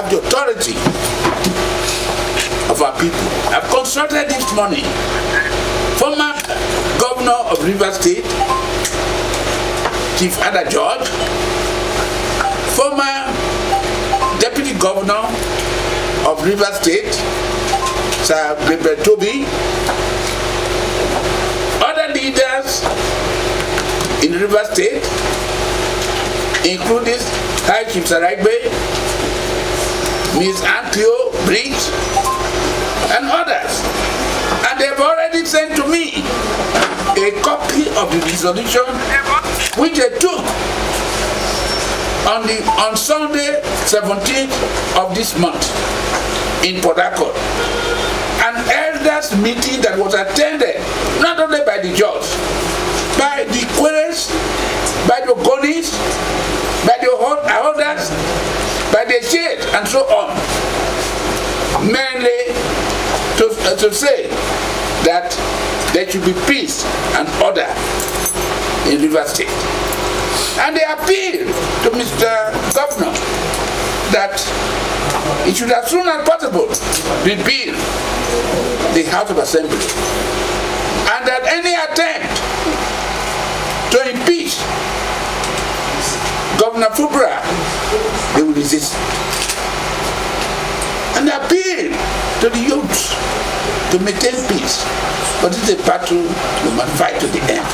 have the authority of our people. I've consulted this morning former governor of Rivers State, Chief Ada George, former deputy governor of Rivers State, Sir Bebe Toby, other leaders in Rivers State, including High Chief Saragbe, Ms. Antio Briggs, and others. And they've already sent to me a copy of the resolution which they took on Sunday 17th of this month in Port Harcourt. An elders meeting that was attended not only by the judge, by the Queres, by the Ogonis, by the elders, by the shades, and so on. Mainly to say that there should be peace and order in Rivers State. And they appealed to Mr. Governor that he should as soon as possible repeal the House of Assembly, and that any attempt to impeach Governor Fubara, they will resist. And appeal to the youths to maintain peace. But it's a battle we must fight to the end.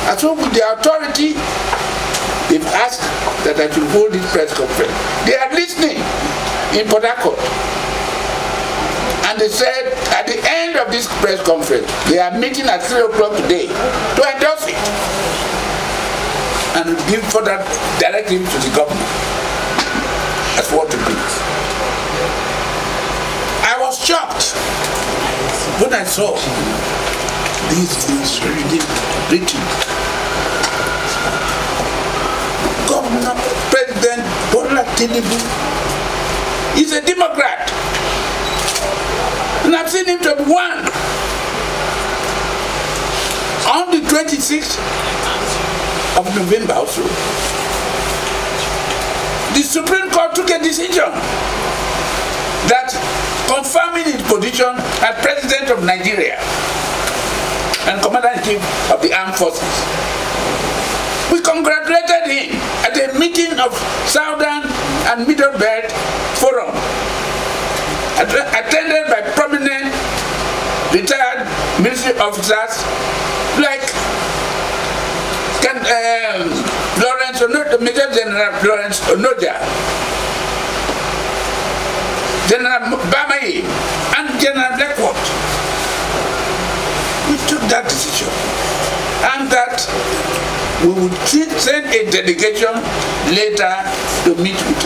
And so with the authority, they've asked that I should hold this press conference. They are listening in Port Harcourt. And they said at the end of this press conference, they are meeting at 3 o'clock today to endorse it and give further directive to the government as what to do. I was shocked when I saw these things written. Governor, President Bola Tinubu is a Democrat. And I've seen him to be one. On the 26th of November also, the Supreme Court took a decision that confirming his position as President of Nigeria and Commander-in-Chief of the Armed Forces. We congratulated him at a meeting of Southern and Middle Belt Forum, attended by prominent retired military officers like Major General Lawrence Onoja, General Bamayi, and General Blackwood. We took that decision, and that we would send a delegation later to meet with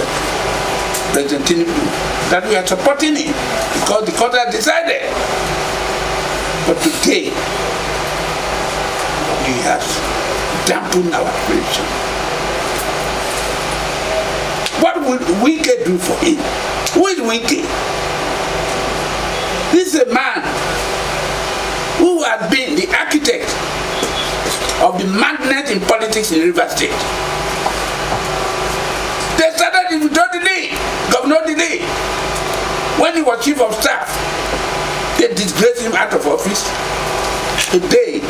President Tinubu, that we are supporting him because the court has decided. But today, he has dampened our aspiration. What would Wike do for him? Who is Wike? This is a man who has been the architect of the madness in politics in Rivers State. They started with Governor Delay. When he was chief of staff, they disgraced him out of office. Today,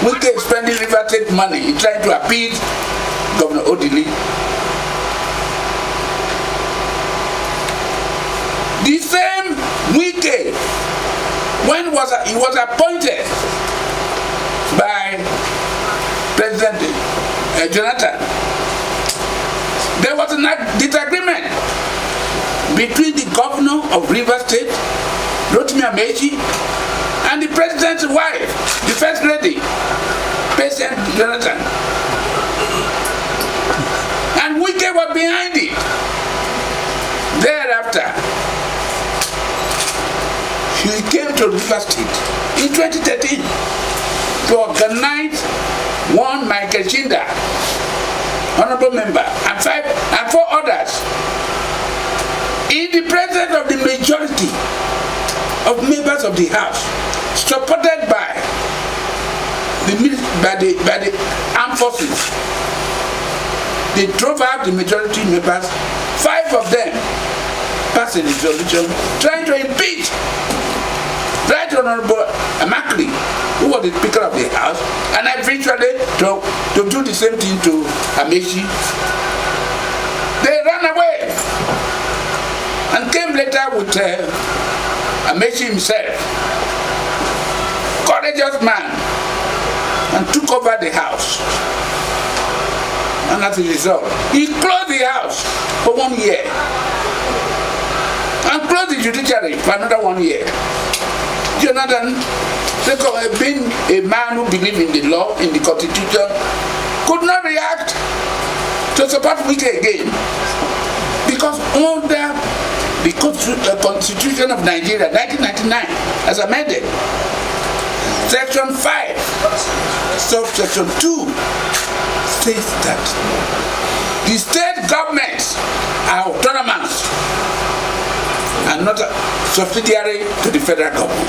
Wike is spending Rivers State money in trying to appease Governor Odili. The same Wike, when he was appointed by President Jonathan, there was a disagreement between the governor of Rivers State, Rotimi Amechi, and the president's wife, the first lady, President Jonathan. And Wike was behind it. Thereafter, he came to Rivers State in 2013 to organize one Michael Chinda, honorable member, and 4 others in the presence of the majority of members of the House, supported by the armed forces. They drove out the majority members 5 of them passed a resolution trying to impeach Right Honorable Amakli, who was the Speaker of the House, and eventually to do the same thing to Amechi. They ran away and came later with Amechi himself, courageous man, and took over the house. And as a result, he closed the house for 1 year and closed the judiciary for another 1 year. Jonathan, being a man who believed in the law, in the constitution, could not react to support Wike again, because under the Constitution of Nigeria, 1999, as amended, Section 5, subsection 2, states that the state governments are autonomous and not subsidiary to the federal government.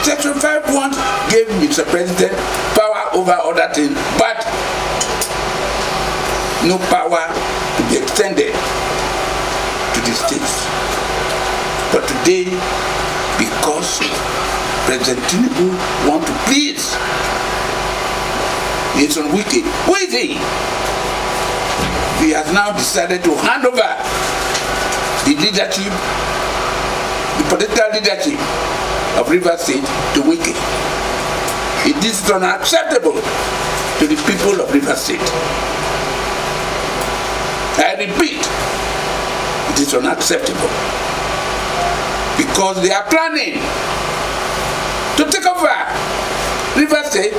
Section 5.1 gave Mr. President power over other things, but no power to be extended to the states. But today, because President Tinubu wants to please his own Wike, who is he? He has now decided to hand over the leadership, the political leadership of Rivers State to Wike. It is unacceptable to the people of Rivers State. I repeat, it is unacceptable because they are planning to take over Rivers State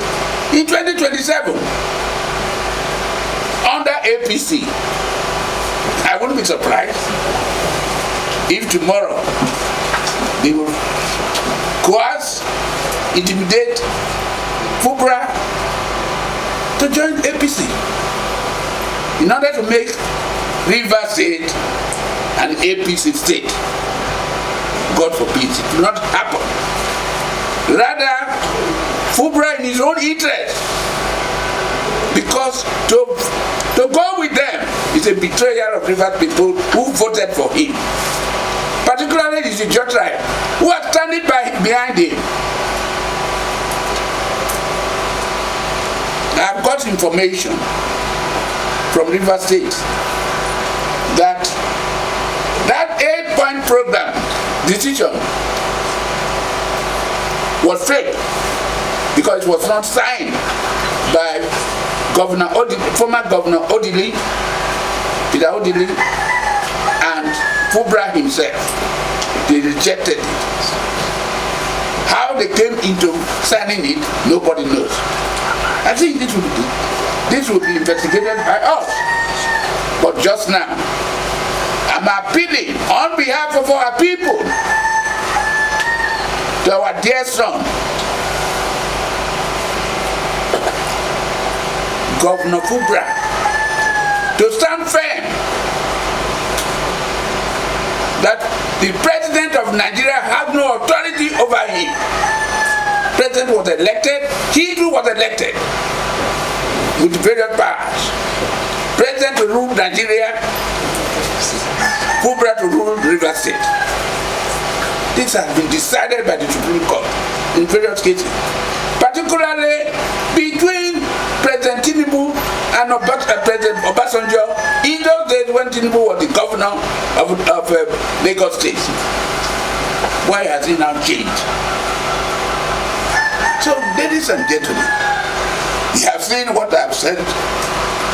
in 2027 under APC. I wouldn't be surprised if tomorrow they will coerce, intimidate Fubara to join APC in order to make Rivers State an APC state. God forbid, it will not happen. Rather, Fubara in his own interest, because to go with them is a betrayal of Rivers people who voted for him. Particularly the Ijaw tribe, who are standing behind him. I've got information from Rivers State that 8-point program decision was fake because it was not signed by former Governor Odili, Peter Odili, and Fubara himself. They rejected it. How they came into signing it, nobody knows. I think this will be investigated by us. But just now, I'm appealing on behalf of our people to our dear son, Governor Fubara, to stand firm that the President of Nigeria has no authority over him. President was elected, he too was elected with various powers. President to rule Nigeria, Fubara to rule Rivers State. This has been decided by the Supreme Court in various cases, particularly between President Tinubu and President Obasanjo in those days when Tinubu was the governor of Lagos State. Why has he now changed? So, ladies and gentlemen, you have seen what I have said,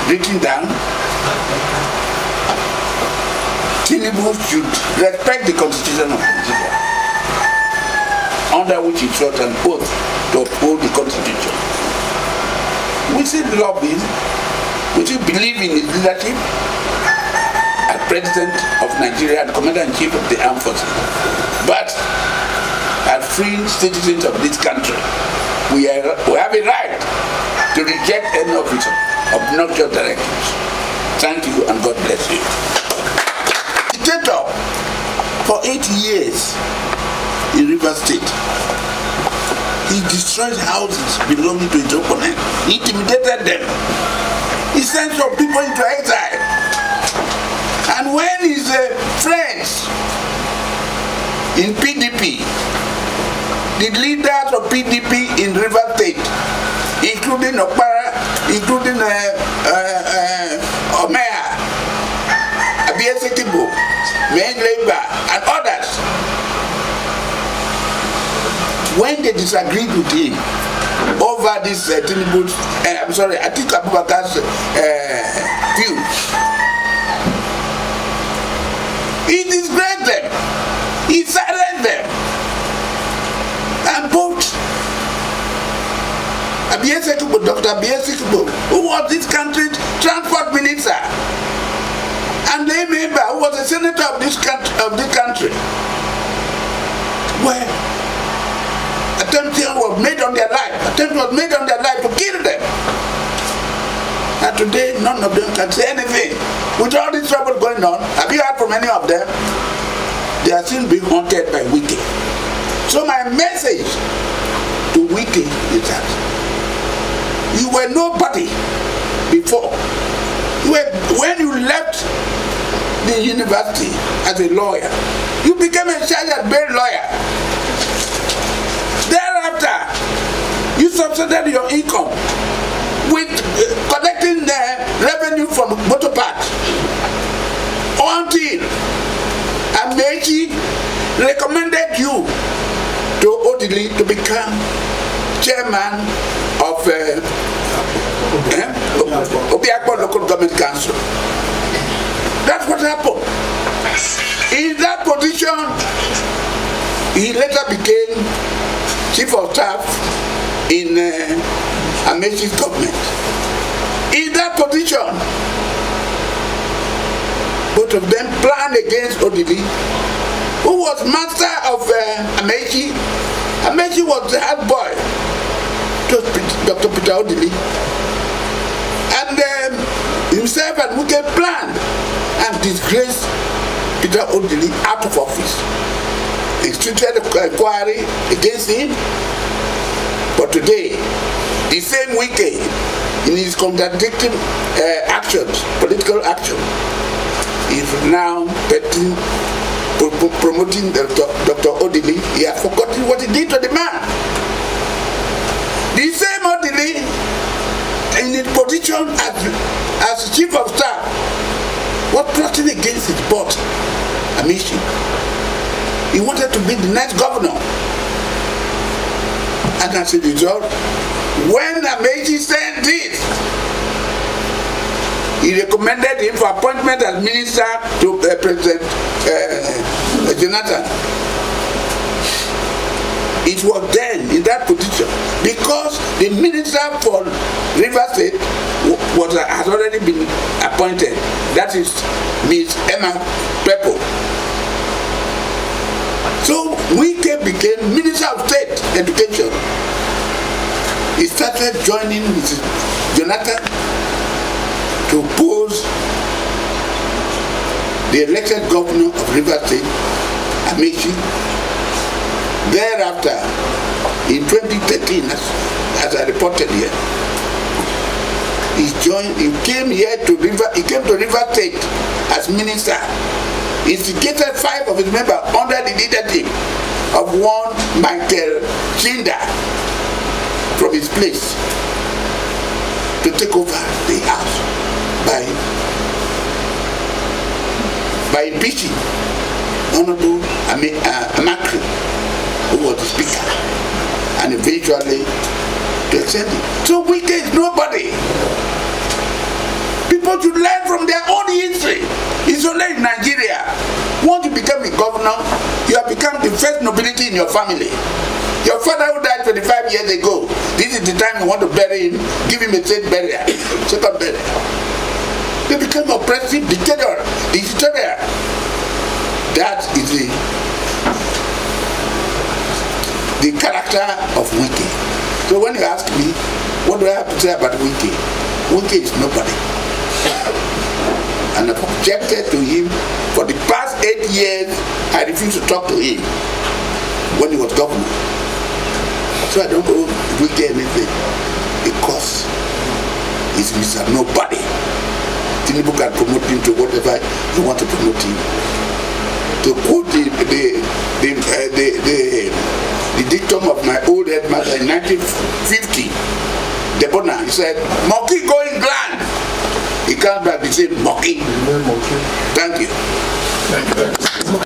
written down. Tinubu should respect the Constitution of Nigeria, under which he sought an oath to uphold the Constitution. We still love him, we still believe in his leadership as President of Nigeria and Commander-in-Chief of the Armed Forces. But as free citizens of this country, we have a right to reject any of his obnoxious directives. Thank you and God bless you. Dictator for 8 years in Rivers State. He destroyed houses belonging to his opponent. He intimidated them. He sent some people into exile. his friends in PDP, the leaders of PDP in River State, including Okpara, including Omea, Abiyasekibo, Main Labour, and others, when they disagreed with him over this Tinubu's, Atiku Abubakar's views, he disgraced them, he silenced them, and both Dr. Abiyasekibo, who was this country's transport minister, and the member who was a senator of this country, where attempt was made on their life to kill them. And today, none of them can say anything. With all this trouble going on, have you heard from any of them? They are still being haunted by Wike. So my message to Wike is that you were nobody before. When you left the university as a lawyer, you became a chartered bail lawyer. Thereafter, you subsidized your income with collecting the revenue from motor parks until Amechi recommended you to Odili to become chairman of Obiakpor Local Government Council. That's what happened. In that position, he later became chief of staff in Amechi's government. In that position, both of them planned against Odili, who was master of Amechi. Amechi was the head boy to Dr. Peter Odili. And himself and Wike planned and disgraced Peter Odili out of office. Instituted an inquiry against him. But today, the same Wike, in his contradicting actions, political action, is now promoting Dr. Odili. He has forgotten what he did to the man. The same Odili, in his position as chief of staff, was plotting against his boss, Amechi. He wanted to be the next governor. And as a result, when Amechi said this, he recommended him for appointment as minister to President Jonathan. It was then in that position because the minister for River State has already been appointed. That is Ms. Emma Pepo. So Wike became Minister of State Education. He started joining Mrs. Jonathan to oppose the elected governor of River State, Amechi. Thereafter, in 2013, as I reported here, he came to River State as minister. He instigated 5 of his members under the leadership of one Michael Chinda from his place to take over the house by impeaching Honorable Amakri, who was the speaker, and eventually to extend it. So Wike is nobody. People should learn from their own history. It's only in Nigeria. Once you become a governor, you have become the first nobility in your family. Your father who died 25 years ago, this is the time you want to bury him, give him a state burial, second burial. They become oppressive dictator. That is the character of Wike. So when you ask me, what do I have to say about Wike? Wike is nobody. And I've objected to him for the past 8 years. I refused to talk to him when he was governor. So I don't owe Wike anything because he's Mr. Nobody. Tinubu can promote him to whatever you want to promote him. To quote the dictum of my old headmaster in 1950, Debona, he said, "Monkey going grand." He comes back, he said, "Monkey." Thank you.